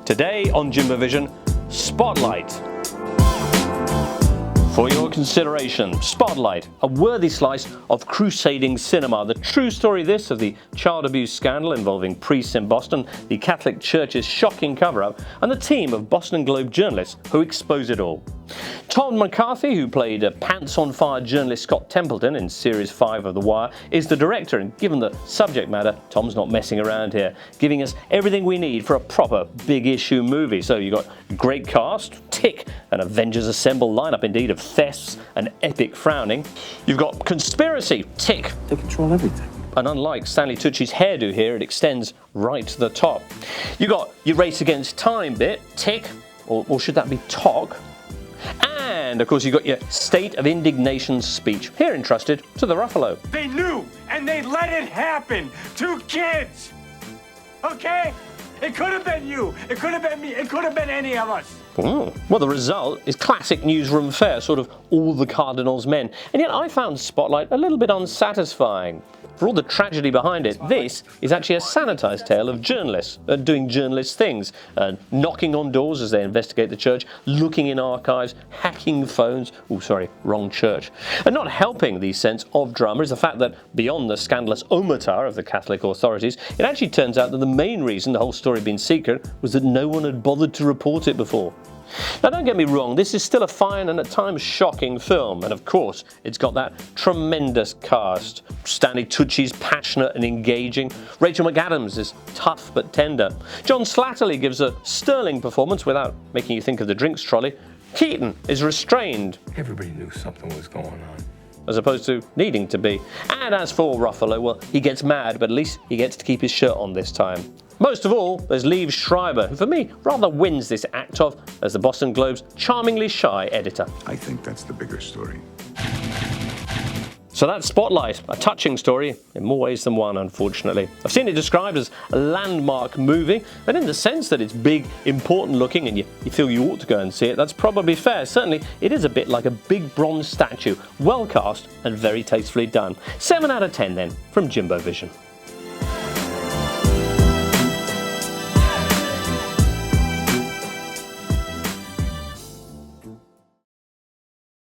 Today on JimboVision, Spotlight. For your consideration, Spotlight, a worthy slice of crusading cinema. The true story this of the child abuse scandal involving priests in Boston, the Catholic Church's shocking cover-up, and the team of Boston Globe journalists who expose it all. Tom McCarthy, who played pants-on-fire journalist Scott Templeton in Series 5 of The Wire, is the director, and given the subject matter, Tom's not messing around here, giving us everything we need for a proper big-issue movie. So you've got great cast, tick, an Avengers Assemble lineup indeed of thefts and epic frowning. You've got conspiracy, tick. They control everything. And unlike Stanley Tucci's hairdo here, it extends right to the top. You got your race against time bit, tick, or should that be talk? And of course you got your state of indignation speech, here entrusted to the Ruffalo. They knew, and they let it happen. 2 kids. Okay? It could have been you. It could have been me. It could have been any of us. Well, the result is classic newsroom fare, sort of all the Cardinal's men. And yet I found Spotlight a little bit unsatisfying. For all the tragedy behind it, this is actually a sanitised tale of journalists doing journalist things, knocking on doors as they investigate the church, looking in archives, hacking phones. Oh, sorry, wrong church. And not helping the sense of drama is the fact that beyond the scandalous omerta of the Catholic authorities, it actually turns out that the main reason the whole story had been secret was that no one had bothered to report it before. Now don't get me wrong, this is still a fine and at times shocking film, and of course it's got that tremendous cast. Stanley Tucci's passionate and engaging, Rachel McAdams is tough but tender, John Slattery gives a sterling performance without making you think of the drinks trolley, Keaton is restrained. Everybody knew something was going on. As opposed to needing to be. And as for Ruffalo, well, he gets mad, but at least he gets to keep his shirt on this time. Most of all, there's Liev Schreiber, who for me rather wins this act of as the Boston Globe's charmingly shy editor. I think that's the bigger story. So that's Spotlight, a touching story in more ways than one, unfortunately. I've seen it described as a landmark movie, and in the sense that it's big, important looking, and you feel you ought to go and see it, that's probably fair. Certainly, it is a bit like a big bronze statue, well cast and very tastefully done. 7 out of 10 then, from JimboVision.